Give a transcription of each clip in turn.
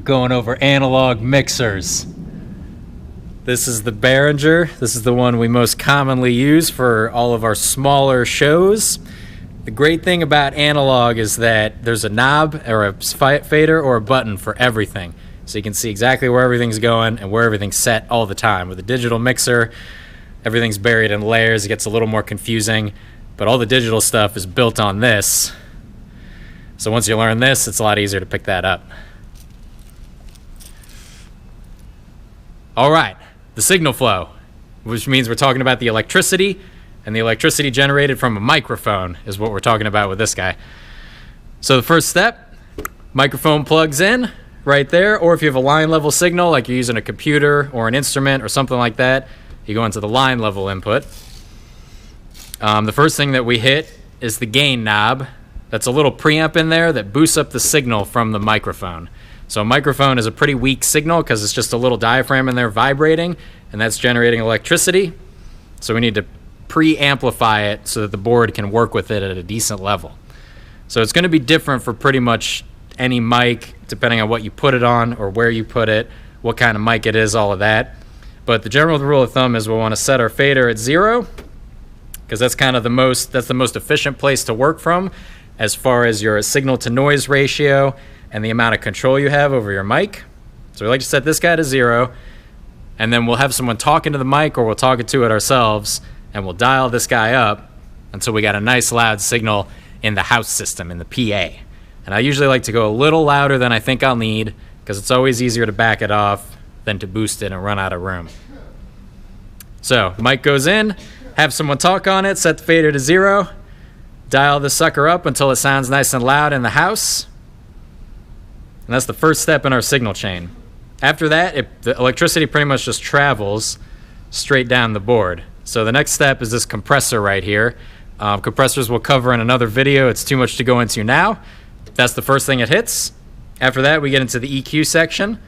going over Analogue Mixers. This is the Behringer. This is the one we most commonly use for all of our smaller shows. The great thing about Analogue is that there's a knob or a fader or a button for everything. So you can see exactly where everything's going and where everything's set all the time. With a digital mixer, everything's buried in layers. It gets a little more confusing, but all the digital stuff is built on this. So once you learn this, it's a lot easier to pick that up. All right, the signal flow, which means we're talking about the electricity, and the electricity generated from a microphone is what we're talking about with this guy. So the first step, microphone plugs in right there, or if you have a line level signal, like you're using a computer or an instrument or something like that, you go into the line level input. The first thing that we hit is the gain knob. That's a little preamp in there that boosts up the signal from the microphone. So a microphone is a pretty weak signal because it's just a little diaphragm in there vibrating, and that's generating electricity. So we need to pre-amplify it so that the board can work with it at a decent level. So it's going to be different for pretty much any mic, depending on what you put it on or where you put it, what kind of mic it is, all of that. But the general rule of thumb is we'll want to set our fader at 0, because that's kind of the most efficient place to work from as far as your signal to noise ratio and the amount of control you have over your mic. So we like to set this guy to 0, and then we'll have someone talking to the mic, or we'll talk it to it ourselves, and we'll dial this guy up until we got a nice loud signal in the house system, in the PA. And I usually like to go a little louder than I think I'll need, because it's always easier to back it off than to boost it and run out of room. So mic goes in, have someone talk on it, set the fader to 0, dial the sucker up until it sounds nice and loud in the house. And that's the first step in our signal chain. After that, the electricity pretty much just travels straight down the board. So the next step is this compressor right here. Compressors we'll cover in another video. It's too much to go into now. That's the first thing it hits. After that, we get into the EQ section.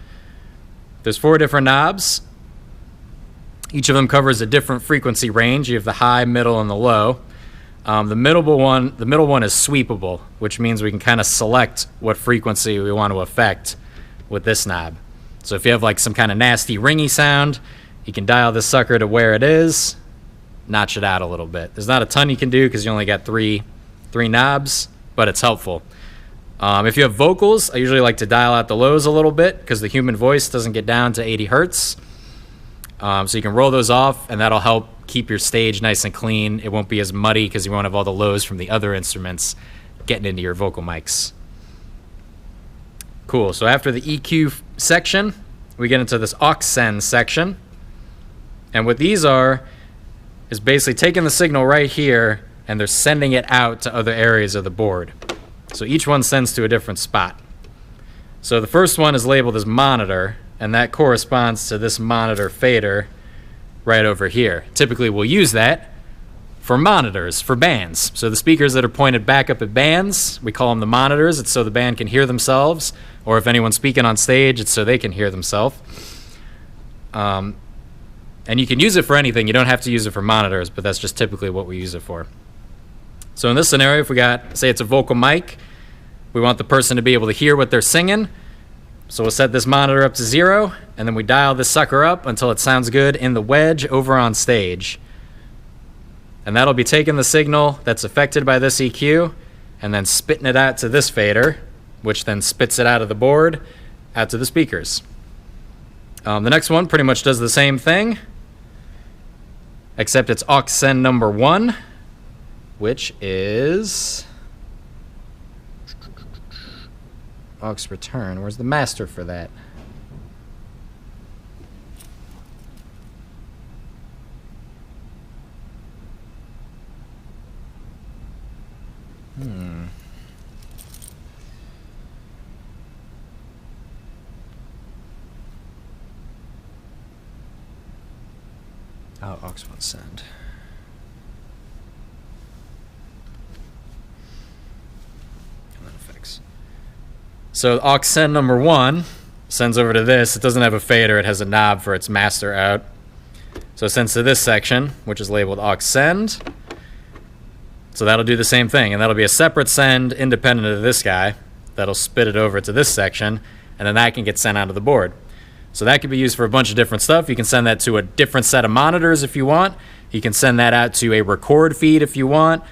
There's 4 different knobs. Each of them covers a different frequency range. You have the high, middle, and the low. The middle one is sweepable, which means we can kind of select what frequency we want to affect with this knob. So if you have like some kind of nasty ringy sound, you can dial this sucker to where it is, notch it out a little bit. There's not a ton you can do because you only got three knobs, but it's helpful. If you have vocals, I usually like to dial out the lows a little bit because the human voice doesn't get down to 80 hertz. So you can roll those off, and that'll help keep your stage nice and clean. It won't be as muddy because you won't have all the lows from the other instruments getting into your vocal mics. Cool. So after the EQ section, we get into this Aux Send section. And what these are is basically taking the signal right here, and they're sending it out to other areas of the board. So each one sends to a different spot. So the first one is labeled as monitor, and that corresponds to this monitor fader right over here. Typically we'll use that for monitors, for bands. So the speakers that are pointed back up at bands, we call them the monitors. It's so the band can hear themselves, or if anyone's speaking on stage, it's so they can hear themselves. And you can use it for anything. You don't have to use it for monitors, but that's just typically what we use it for. So in this scenario, if we got, say it's a vocal mic, we want the person to be able to hear what they're singing. So we'll set this monitor up to 0, and then we dial this sucker up until it sounds good in the wedge over on stage. And that'll be taking the signal that's affected by this EQ and then spitting it out to this fader, which then spits it out of the board, out to the speakers. The next one pretty much does the same thing, except it's Aux Send number 1, which is Aux Return. Where's the master for that? Oh, Aux Send. And then effects. So Aux Send number 1 sends over to this. It doesn't have a fader. It has a knob for its master out. So it sends to this section, which is labeled Aux Send. So that'll do the same thing, and that'll be a separate send independent of this guy. That'll spit it over to this section, and then that can get sent out of the board. So that could be used for a bunch of different stuff. You can send that to a different set of monitors if you want. You can send that out to a record feed if you want.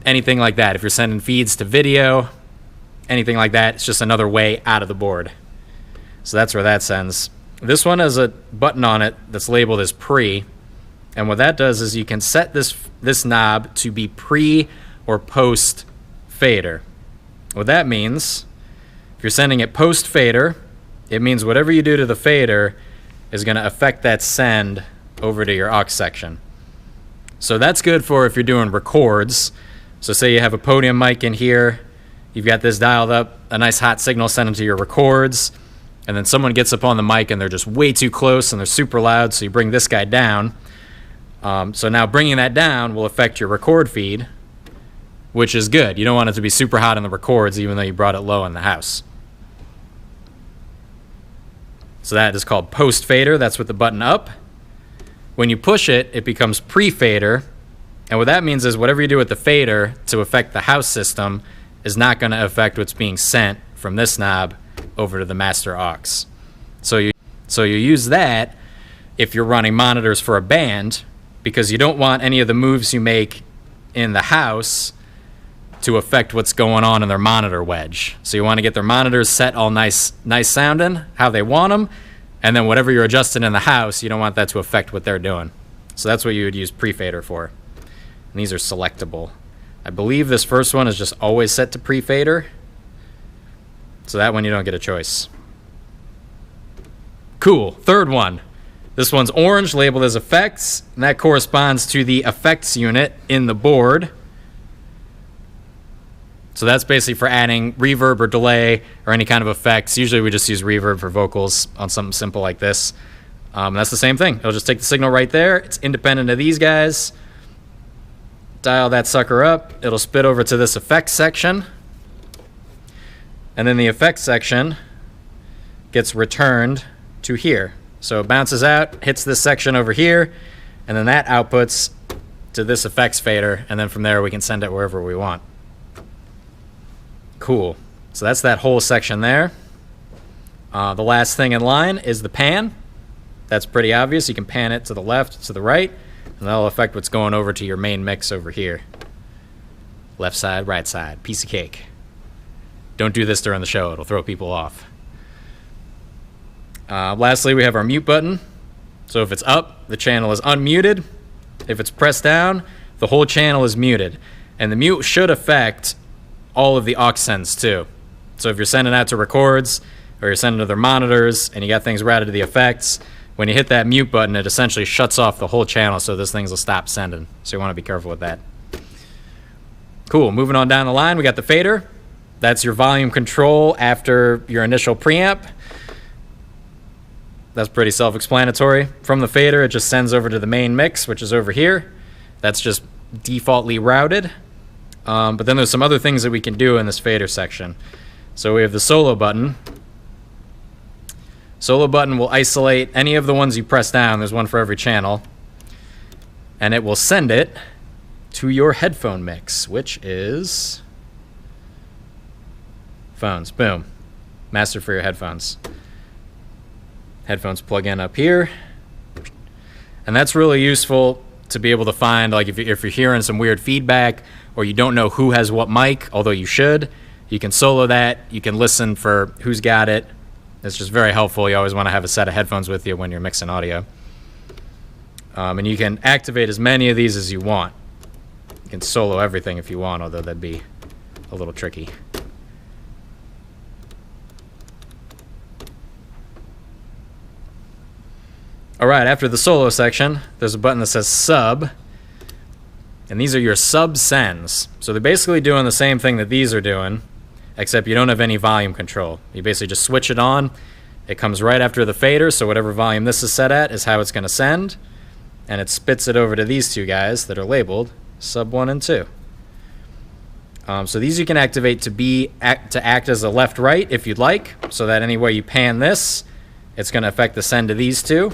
Anything like that. If you're sending feeds to video, anything like that, it's just another way out of the board. So that's where that sends. This one has a button on it that's labeled as pre. And what that does is you can set this knob to be pre or post fader. What that means, if you're sending it post fader, it means whatever you do to the fader is going to affect that send over to your aux section. So that's good for if you're doing records. So say you have a podium mic in here, you've got this dialed up, a nice hot signal sent into your records, and then someone gets up on the mic and they're just way too close and they're super loud, so you bring this guy down. So now bringing that down will affect your record feed, which is good. You don't want it to be super hot in the records even though you brought it low in the house. So that is called post fader. That's with the button up. When you push it, it becomes pre-fader. And what that means is whatever you do with the fader to affect the house system is not going to affect what's being sent from this knob over to the master aux. So you use that if you're running monitors for a band, because you don't want any of the moves you make in the house to affect what's going on in their monitor wedge. So you want to get their monitors set all nice sounding, how they want them, and then whatever you're adjusting in the house, you don't want that to affect what they're doing. So that's what you would use pre-fader for. And these are selectable. I believe this first one is just always set to pre-fader. So that one you don't get a choice. Cool. Third one. This one's orange, labeled as effects, and that corresponds to the effects unit in the board. So that's basically for adding reverb or delay or any kind of effects. Usually we just use reverb for vocals on something simple like this. That's the same thing. It'll just take the signal right there. It's independent of these guys. Dial that sucker up. It'll spit over to this effects section. And then the effects section gets returned to here. So it bounces out, hits this section over here, and then that outputs to this effects fader, and then from there we can send it wherever we want. Cool. So that's that whole section there. The last thing in line is the pan. That's pretty obvious. You can pan it to the left, to the right, and that'll affect what's going over to your main mix over here. Left side, right side, piece of cake. Don't do this during the show. It'll throw people off. Lastly, we have our mute button. So if it's up, the channel is unmuted. If it's pressed down, the whole channel is muted. And the mute should affect all of the aux sends too. So if you're sending out to records or you're sending to their monitors and you got things routed to the effects, when you hit that mute button, it essentially shuts off the whole channel so those things will stop sending. So you want to be careful with that. Cool. Moving on down the line, we got the fader. That's your volume control after your initial preamp. That's pretty self-explanatory. From the fader, it just sends over to the main mix, which is over here. That's just defaultly routed. But then there's some other things that we can do in this fader section. So we have the solo button. Solo button will isolate any of the ones you press down. There's one for every channel. And it will send it to your headphone mix, which is phones. Boom. Master for your headphones. Headphones plug in up here. And that's really useful to be able to find, like if you're hearing some weird feedback or you don't know who has what mic, although you should, you can solo that. You can listen for who's got it. It's just very helpful. You always want to have a set of headphones with you when you're mixing audio. And you can activate as many of these as you want. You can solo everything if you want, although that'd be a little tricky. All right, after the solo section, there's a button that says sub, and these are your sub sends. So they're basically doing the same thing that these are doing, except you don't have any volume control. You basically just switch it on. It comes right after the fader, so whatever volume this is set at is how it's going to send, and it spits it over to these two guys that are labeled sub 1 and 2. So these you can activate to act as a left-right if you'd like, so that any way you pan this, it's going to affect the send to these two.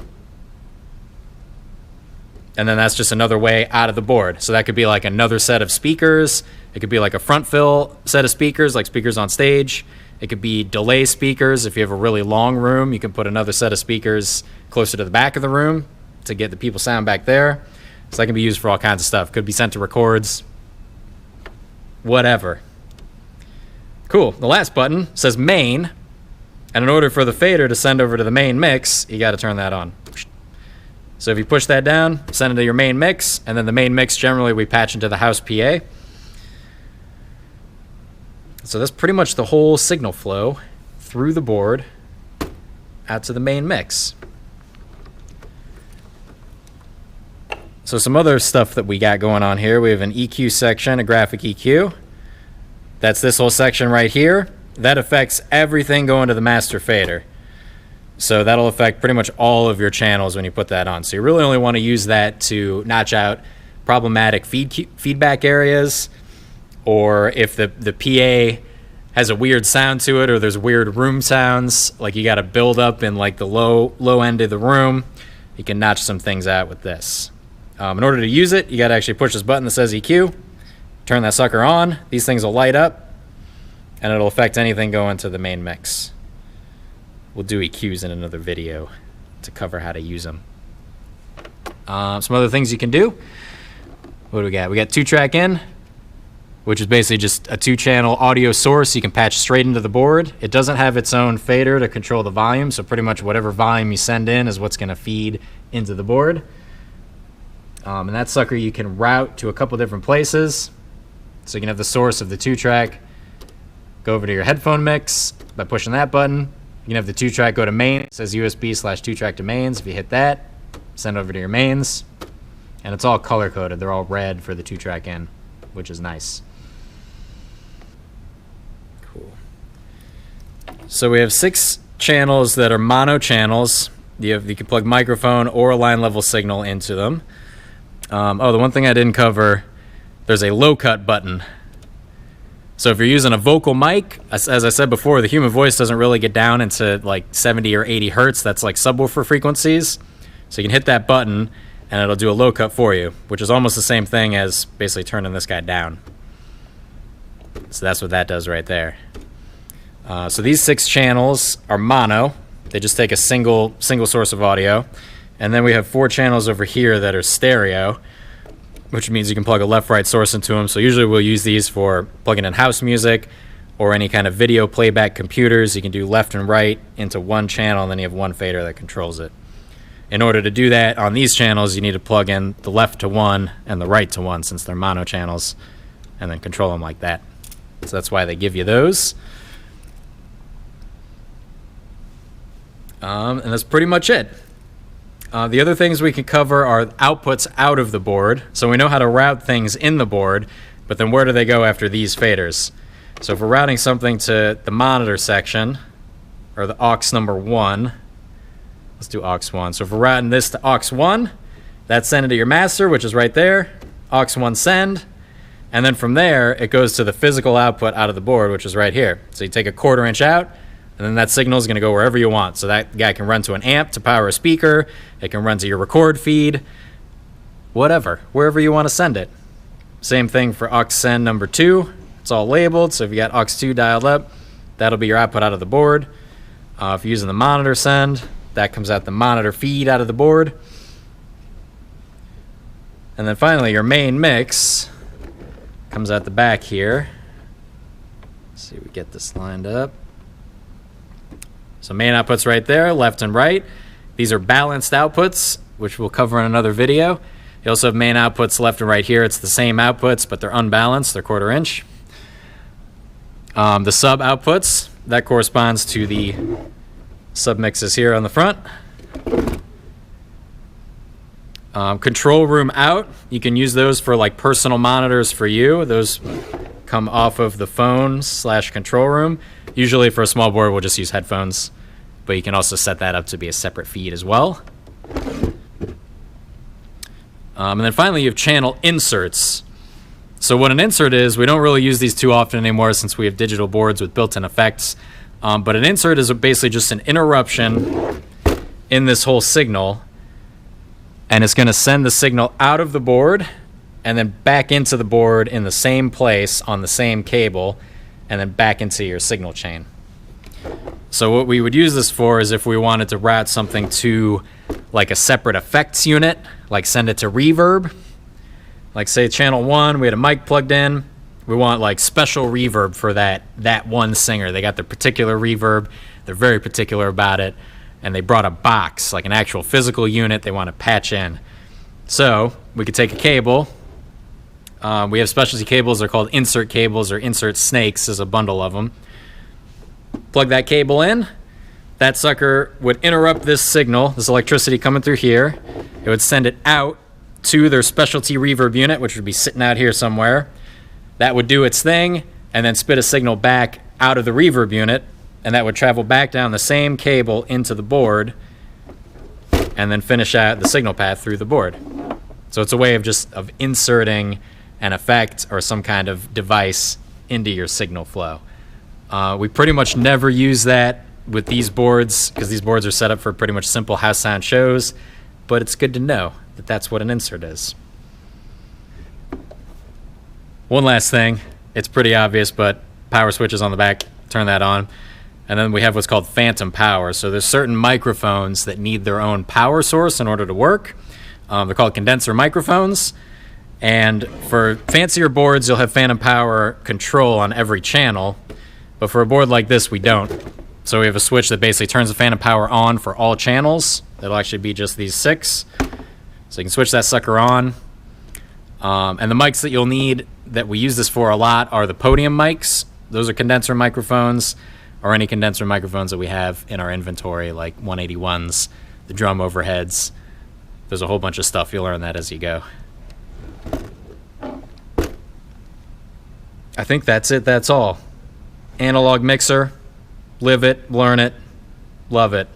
And then that's just another way out of the board. So that could be like another set of speakers. It could be like a front fill set of speakers, like speakers on stage. It could be delay speakers. If you have a really long room, you can put another set of speakers closer to the back of the room to get the people sound back there. So that can be used for all kinds of stuff. Could be sent to records, whatever. Cool. The last button says main, and in order for the fader to send over to the main mix, you got to turn that on. So if you push that down, send it to your main mix, and then the main mix generally we patch into the house PA. So that's pretty much the whole signal flow through the board out to the main mix. So some other stuff that we got going on here. We have an EQ section, a graphic EQ. That's this whole section right here. That affects everything going to the master fader. So that'll affect pretty much all of your channels when you put that on. So you really only want to use that to notch out problematic feedback areas, or if the PA has a weird sound to it, or there's weird room sounds, like you got to build up in like the low end of the room, you can notch some things out with this. In order to use it, you got to actually push this button that says EQ, turn that sucker on. These things will light up, and it'll affect anything going to the main mix. We'll do EQs in another video to cover how to use them. Some other things you can do. What do we got? We got 2-track in, which is basically just a 2-channel audio source you can patch straight into the board. It doesn't have its own fader to control the volume, so pretty much whatever volume you send in is what's going to feed into the board. And that sucker you can route to a couple different places. So you can have the source of the 2-track go over to your headphone mix by pushing that button. You can have the 2-track go to main. It says USB/2-track to mains. If you hit that, send over to your mains. And it's all color coded. They're all red for the 2-track in, which is nice. Cool. So we have 6 channels that are mono channels. You can plug microphone or a line level signal into them. The one thing I didn't cover, there's a low cut button. So if you're using a vocal mic, as I said before, the human voice doesn't really get down into like 70 or 80 hertz. That's like subwoofer frequencies. So you can hit that button and it'll do a low cut for you, which is almost the same thing as basically turning this guy down. So that's what that does right there. So these 6 channels are mono. They just take a single source of audio. And then we have 4 channels over here that are stereo, which means you can plug a left-right source into them. So usually we'll use these for plugging in house music or any kind of video playback computers. You can do left and right into one channel, and then you have one fader that controls it. In order to do that on these channels, you need to plug in the left to one and the right to one, since they're mono channels, and then control them like that. So that's why they give you those. And that's pretty much it. The other things we can cover are outputs out of the board. So we know how to route things in the board, but then where do they go after these faders? So if we're routing something to the monitor section, or the aux number 1, let's do aux 1. So if we're routing this to aux 1, that's sent to your master, which is right there, aux 1 send, and then from there it goes to the physical output out of the board, which is right here. So you take a 1/4 inch out, and then that signal is going to go wherever you want. So that guy can run to an amp to power a speaker. It can run to your record feed. Whatever. Wherever you want to send it. Same thing for Aux Send number 2. It's all labeled. So if you got Aux 2 dialed up, that'll be your output out of the board. If you're using the monitor send, that comes out the monitor feed out of the board. And then finally, your main mix comes out the back here. Let's see if we get this lined up. So main outputs right there, left and right. These are balanced outputs, which we'll cover in another video. You also have main outputs left and right here. It's the same outputs, but they're unbalanced. They're 1/4 inch. The sub outputs, that corresponds to the sub mixes here on the front. Control room out, you can use those for like personal monitors for you. Those come off of the phone/control room. Usually for a small board, we'll just use headphones, but you can also set that up to be a separate feed as well. And then finally, you have channel inserts. So what an insert is, we don't really use these too often anymore since we have digital boards with built-in effects. But an insert is basically just an interruption in this whole signal, and it's going to send the signal out of the board and then back into the board in the same place on the same cable, and then back into your signal chain. So what we would use this for is if we wanted to route something to like a separate effects unit, like send it to reverb. Like say channel 1, we had a mic plugged in. We want like special reverb for that one singer. They got their particular reverb. They're very particular about it. And they brought a box, like an actual physical unit they want to patch in. So we could take a cable. We have specialty cables. They're called insert cables or insert snakes. There's a bundle of them. Plug that cable in. That sucker would interrupt this signal, this electricity coming through here. It would send it out to their specialty reverb unit, which would be sitting out here somewhere. That would do its thing and then spit a signal back out of the reverb unit, and that would travel back down the same cable into the board and then finish out the signal path through the board. So it's a way of inserting an effect or some kind of device into your signal flow. We pretty much never use that with these boards because these boards are set up for pretty much simple house sound shows, but it's good to know that that's what an insert is. One last thing, it's pretty obvious, but power switches on the back, turn that on. And then we have what's called phantom power. So there's certain microphones that need their own power source in order to work. They're called condenser microphones. And for fancier boards, you'll have phantom power control on every channel. But for a board like this, we don't. So we have a switch that basically turns the phantom power on for all channels. That'll actually be just these 6. So you can switch that sucker on. And the mics that you'll need that we use this for a lot are the podium mics. Those are condenser microphones, or any condenser microphones that we have in our inventory, like 181s, the drum overheads. There's a whole bunch of stuff. You'll learn that as you go. I think that's it. That's all. Analog mixer. Live it, learn it, love it.